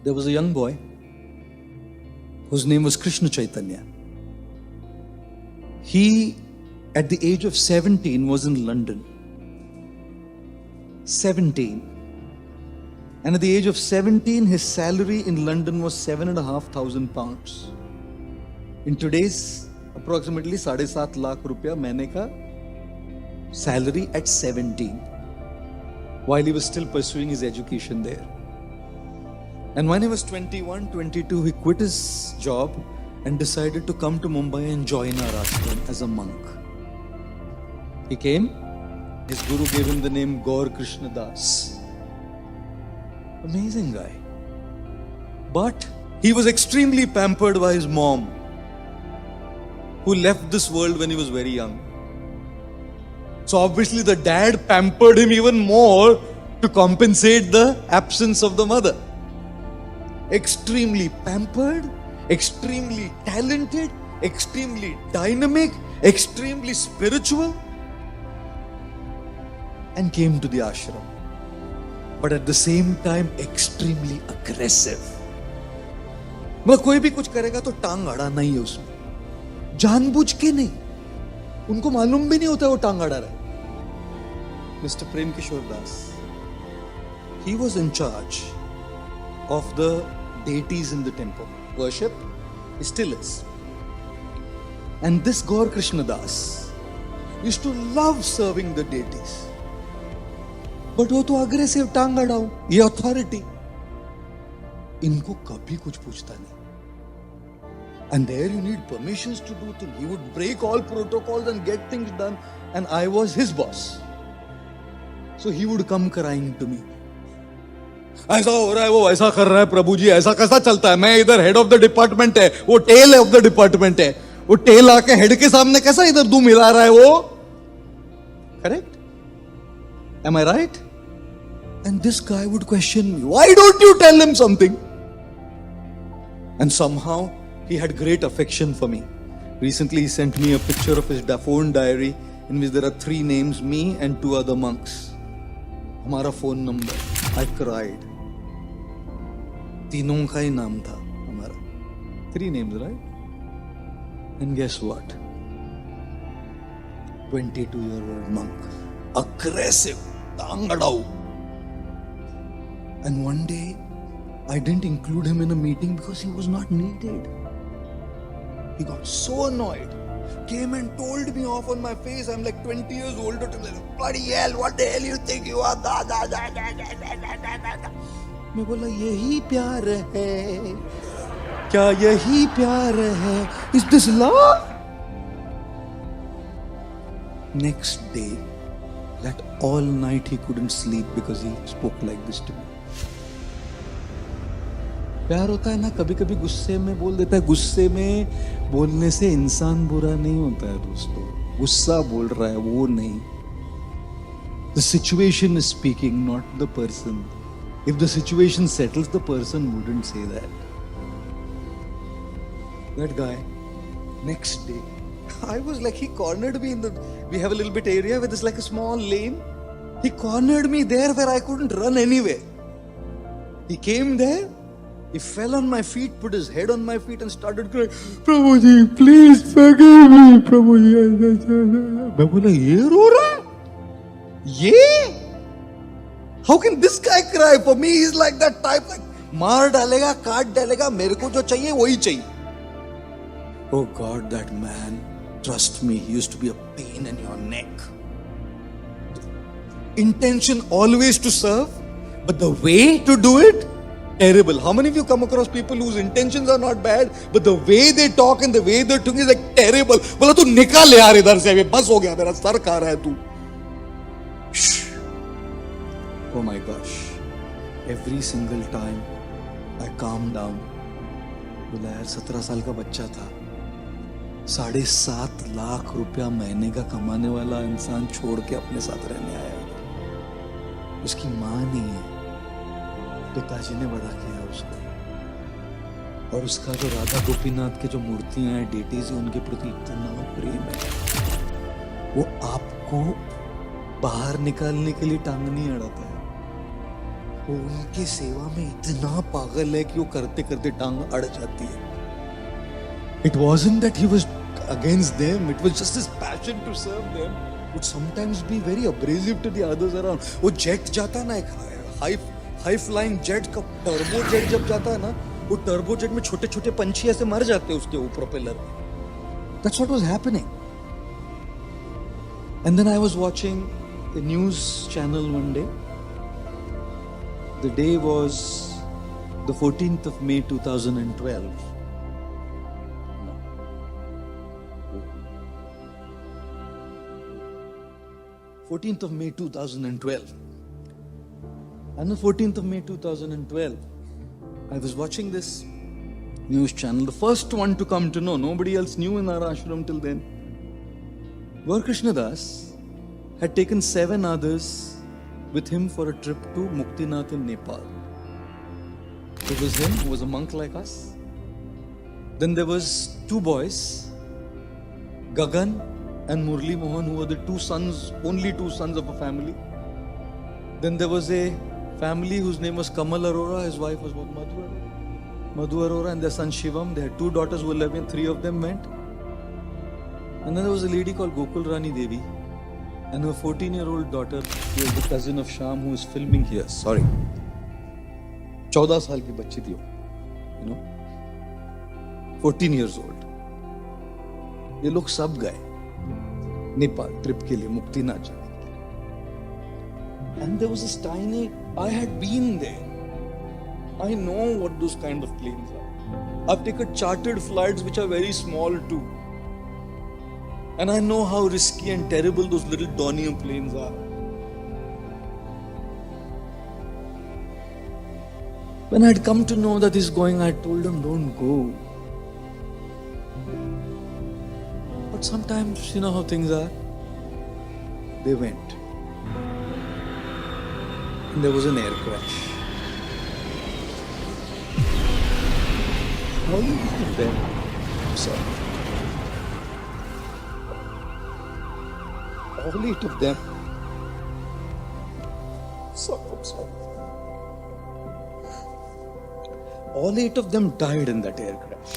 there was a young boy whose name was Krishna Chaitanya. He, at the age of 17, was in London. 17. And at the age of 17, his salary in London was £7,500. In today's approximately 7.5 lakh rupiah mahine ka salary at 17, while he was still pursuing his education there. And when he was 21, 22, he quit his job and decided to come to Mumbai and join our ashram as a monk. He came, his guru gave him the name Gaur Krishna Das. Amazing guy. But he was extremely pampered by his mom, who left this world when he was very young. So obviously the dad pampered him even more to compensate the absence of the mother. Extremely pampered, extremely talented, extremely dynamic, extremely spiritual, and came to the ashram. But at the same time extremely aggressive. मतलब कोई भी कुछ करेगा तो टांग अड़ाना ही है उसमें, जानबूझ के नहीं, उनको मालूम भी नहीं होता वो टांग अड़ा रहा है. Mr. Prem Kishore Das, he was in charge of the deities in the temple. Worship, he still is. And this Gaur Krishna Das used to love serving the deities. But वो तो aggressive, टांग अड़ाओ, ये authority. इनको कभी कुछ पूछता नहीं. And there you need permissions to do things. He would break all protocols and get things done. And I was his boss. So he would come crying to me. ऐसा हो रहा है, वो ऐसा कर रहा है, प्रभु जी ऐसा कैसा चलता है, मैं इधर हेड ऑफ द डिपार्टमेंट है, वो टेल ऑफ द डिपार्टमेंट है, वो टेल आके हेड के सामने कैसा इधर दूं मिला रहा है वो. Correct? Am I right? And this guy would question me, why don't you tell him something? And somehow he had great affection for me. Recently he sent me a picture of his phone diary in which there are 3 names, me and 2 other monks. हमारा phone number. I cried. तीनों का ही नाम था हमारा. 3 names, right? And guess what? 22-year-old monk. Aggressive. Tangadau. And one day, I didn't include him in a meeting because he was not needed. He got so annoyed. Came and told me off on my face. I'm like 20 years older to like, bloody hell, what the hell you think you are? मैं बोला यही प्यार है, क्या यही प्यार है? Is this love? Next day, that all night he couldn't sleep because he spoke like this to me. प्यार होता है ना, कभी कभी गुस्से में बोल देता है. गुस्से में बोलने से इंसान बुरा नहीं होता है दोस्तों. गुस्सा बोल रहा है वो नहीं. The situation is speaking, not the person. If the situation settles, the person wouldn't say that. That guy, next day, I was like, he cornered me in the, we have a little bit area where there's like a small lane. He cornered me there where I couldn't run anywhere. He came there, he fell on my feet, put his head on my feet and started crying, Prabhuji, please forgive me, Prabhuji. मैं बोला ये रो रहा है? ये? How can this guy cry? For me, he's like that type, like मार डालेगा, काट डालेगा, मेरे को जो चाहिए वही चाहिए. Oh God, that man, trust me, he used to be a pain in your neck. Intention always to serve, but the way to do it, terrible. How many of you come across people whose intentions are not bad, but the way they talk and the way they're doing is like terrible? बोला तू निकाल यार इधर से, अभी बस हो गया, मेरा सर खा रहा है तू. Oh my gosh. Every single time I calm down. बोला यार 17 साल का बच्चा था, 7.5 लाख रुपया महीने का कमाने वाला इंसान छोड़ के अपने साथ रहने आया. उसकी माँ नहीं है, पिताजी ने बड़ा किया उसको. और उसका जो राधा गोपीनाथ के जो मूर्तियां हैं, डेटीज हैं, उनके प्रति इतना प्रेम है. वो आपको बाहर निकालने के लिए टांग नहीं अड़ाता है, वो उनके सेवा में इतना पागल है कि वो करते करते टांग अड़ जाती है. It wasn't that he was against them, it was just his passion to serve them would sometimes be very abrasive to the others around. वो जेट जाता ना, एक हाई फ्लाइंग जेट का टर्बो जेट जब जाता है ना, वो टर्बो जेट में छोटे छोटे पंछी ऐसे मर जाते हैं उसके ऊपर प्रोपेलर में. That's what was happening. And then I was watching a news channel one day. The day was the 14th of May 2012. 14th of May 2012. On the 14th of May 2012, I was watching this news channel, the first one to come to know. Nobody else knew in our ashram till then. Gaur Krishna Das had taken 7 others with him for a trip to Muktinath in Nepal. It was him, who was a monk like us. Then there was 2 boys, Gagan and Murli Mohan, who were the 2 sons, only 2 sons of a family. Then there was a family whose name was Kamal Arora, his wife was Madhu Arora, and their son Shivam. They had 2 daughters who were 11, 3 of them went. And then there was a lady called Gokul Rani Devi, and her 14-year-old daughter, who was the cousin of Sham, who is filming here. Sorry. 14 साल की बच्ची थी वो, you know, 14 years old. ये लोग सब गए Nepal trip के लिए, मुक्तिनाथ जाने के लिए. And there was this tiny, I had been there. I know what those kind of planes are. I've taken chartered flights which are very small too. And I know how risky and terrible those little Dornier planes are. When I'd come to know that he's going, I told him, don't go. But sometimes, you know how things are. They went. And there was an air crash. All 8 of them, I'm sorry. All 8 of them. Sorry. All 8 of them died in that air crash.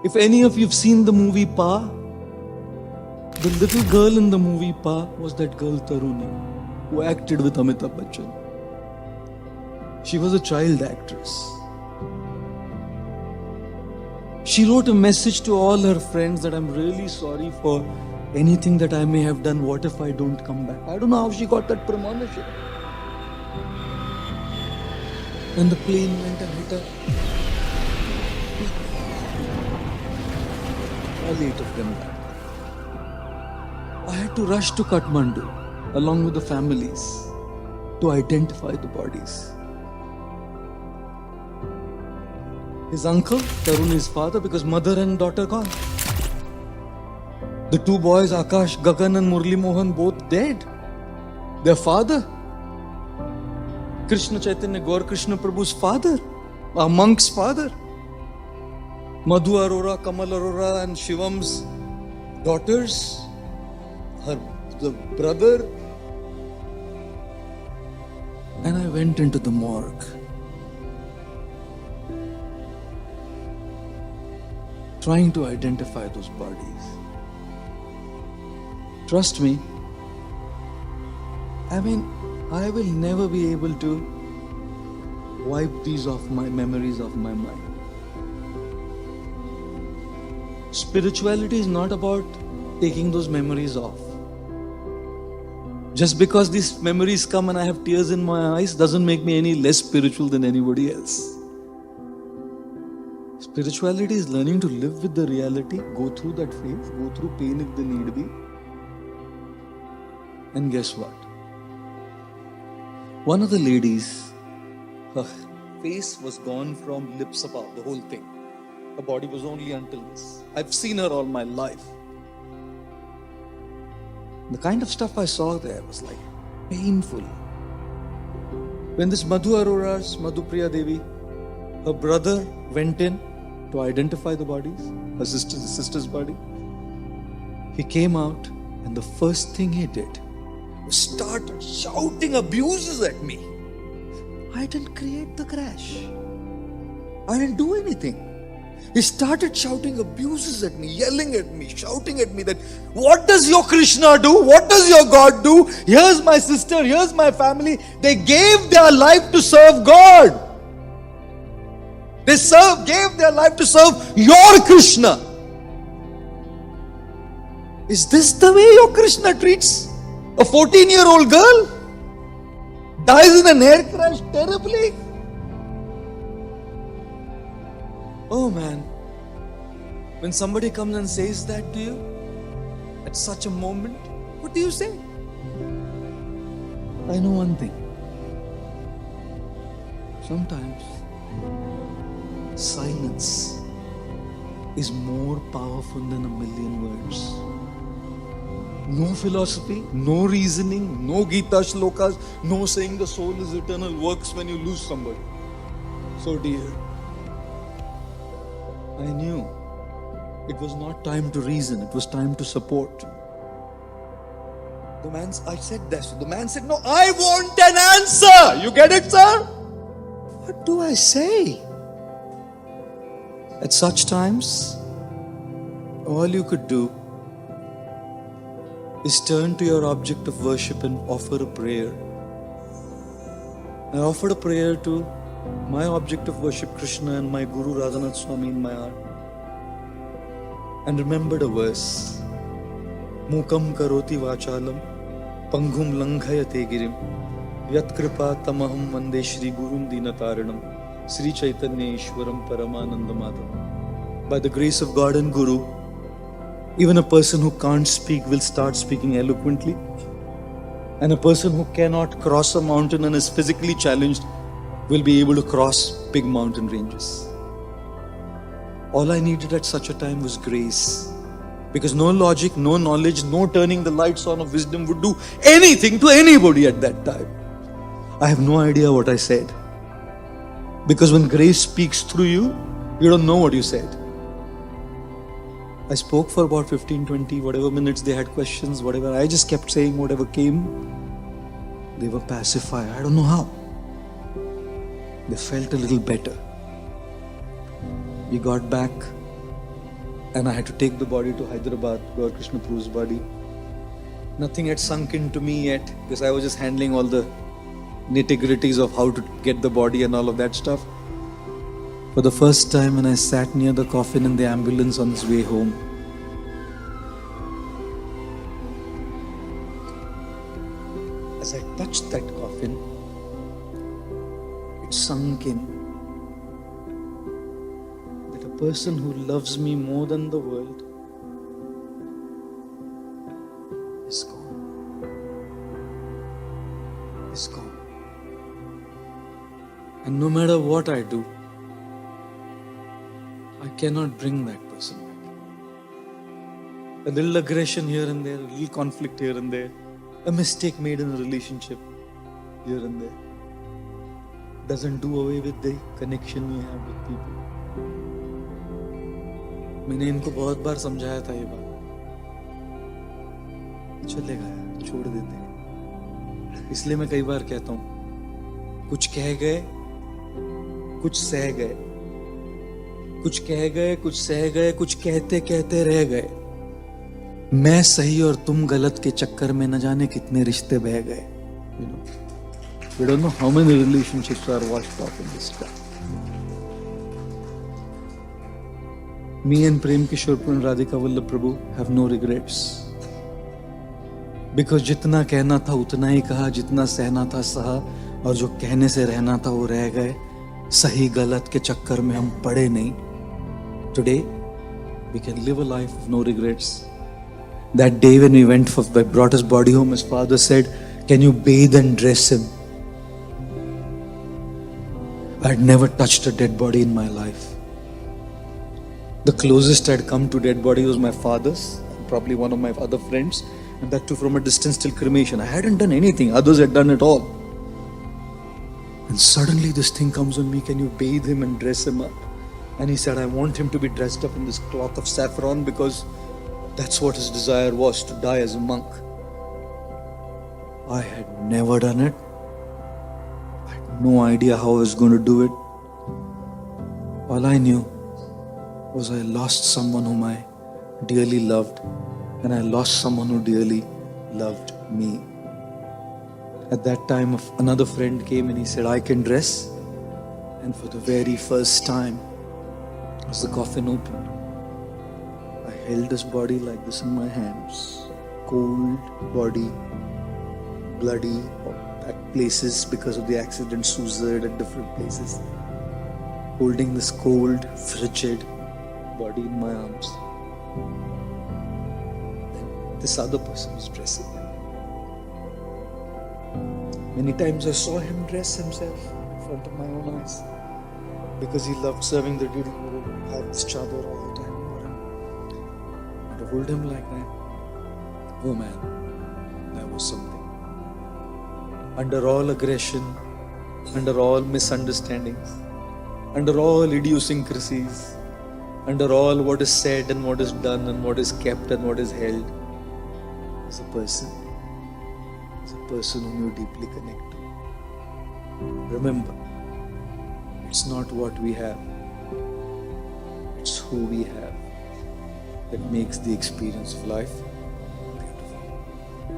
If any of you have seen the movie Pa, the little girl in the movie Pa was that girl Taruni, who acted with Amitabh Bachchan. She was a child actress. She wrote a message to all her friends that I'm really sorry for anything that I may have done. What if I don't come back? I don't know how she got that premonition. And the plane went and hit her. All 8 of them died. I had to rush to Kathmandu along with the families to identify the bodies. His uncle, Taruni's father, because mother and daughter gone. The 2 boys, Akash, Gagan and Murli Mohan, both dead. Their father, Krishna Chaitanya, Gaur Krishna Prabhu's father, a monk's father. Madhu Arora, Kamal Arora and Shivam's daughters, the brother. And I went into the morgue. Trying to identify those bodies. Trust me, I will never be able to wipe these off my memories of my mind. Spirituality is not about taking those memories off. Just because these memories come and I have tears in my eyes doesn't make me any less spiritual than anybody else. Spirituality is learning to live with the reality, go through that phase, go through pain if the need be. And guess what? One of the ladies, her face was gone from lips above, the whole thing. Her body was only until this. I've seen her all my life. The kind of stuff I saw there was like painful. When this Madhu Arora's, Madhupriya Devi, her brother went in to identify the bodies, her sister's body. He came out and the first thing he did was started shouting abuses at me. I didn't create the crash. I didn't do anything. He started shouting abuses at me, yelling at me, shouting at me that, what does your Krishna do? What does your God do? Here's my sister, here's my family. They gave their life to serve God. They gave their life to serve your Krishna. Is this the way your Krishna treats a 14-year-old girl? Dies in an air crash terribly? Oh man, when somebody comes and says that to you at such a moment, what do you say? I know one thing. Sometimes silence is more powerful than a million words. No philosophy, no reasoning, no Gita shlokas, no saying the soul is eternal works when you lose somebody. So dear, I knew it was not time to reason, it was time to support. I said this. The man said, no, I want an answer. You get it, sir? What do I say? At such times, all you could do is turn to your object of worship and offer a prayer. I offered a prayer to my object of worship, Krishna, and my Guru Radhanath Swami in my heart. And remembered a verse. Mukam karoti vachalam panghum langhayate girim yat kripa tamaham vande Shri Gurum Dinataranam Sri Chaitanya Ishwaram Paramananda Madhavam. By the grace of God and Guru, even a person who can't speak will start speaking eloquently. And a person who cannot cross a mountain and is physically challenged will be able to cross big mountain ranges. All I needed at such a time was grace. Because no logic, no knowledge, no turning the lights on of wisdom would do anything to anybody at that time. I have no idea what I said. Because when grace speaks through you, you don't know what you said. I spoke for about 15, 20, whatever minutes they had questions, whatever. I just kept saying whatever came. They were pacified. I don't know how. They felt a little better. We got back and I had to take the body to Hyderabad, Gaur Krishna Pru's body. Nothing had sunk into me yet because I was just handling all the nitty-gritties of how to get the body and all of that stuff. For the first time when I sat near the coffin in the ambulance on its way home, as I touched that coffin, it sunk in that a person who loves me more than the world is gone. Is gone. And no matter what I do, I cannot bring that person back. A little aggression here and there, a little conflict here and there, a mistake made in a relationship here and there doesn't do away with the connection we have with people. मैंने इनको बहुत बार समझाया था ये बात. चलेगा यार, छोड़ देते हैं. इसलिए मैं कई बार कहता हूं, कुछ कह गए, कुछ सह गए, कुछ कह गए, कुछ सह गए, कुछ कहते कहते रह गए. मैं सही और तुम गलत के चक्कर में न जाने कितने रिश्ते बह गए. We don't know how many relationships are washed off in this time. Me and Prem Kishore and Radhika Vallabh Prabhu have no regrets. Because जितना कहना था उतना ही कहा, जितना सहना था सहा, और जो कहने से रहना था वो रह गए. सही गलत के चक्कर में हम पड़े नहीं. Today, we can live a life of no regrets. That day when we brought his body home, his father said, "Can you bathe and dress him?" I had never touched a dead body in my life. The closest I had come to dead body was my father's, probably one of my other friends, and that too from a distance till cremation. I hadn't done anything, others had done it all. And suddenly this thing comes on me, can you bathe him and dress him up? And he said, I want him to be dressed up in this cloth of saffron because that's what his desire was, to die as a monk. I had never done it. I had no idea how I was going to do it. All I knew was I lost someone whom I dearly loved, and I lost someone who dearly loved me. At that time, another friend came and he said, I can dress. And for the very first time, as the coffin opened, I held his body like this in my hands. Cold body, bloody at places because of the accident, scissored at different places. Holding this cold, frigid body in my arms. Then this other person was dressing him. Many times I saw him dress himself in front of my own eyes because he loved serving the duty. He would have this chador all the time over him. And to hold him like that, oh man, that was something. Under all aggression, under all misunderstandings, under all idiosyncrasies, under all what is said and what is done and what is kept and what is held, is a person whom you deeply connect to. Remember, it's not what we have, it's who we have that makes the experience of life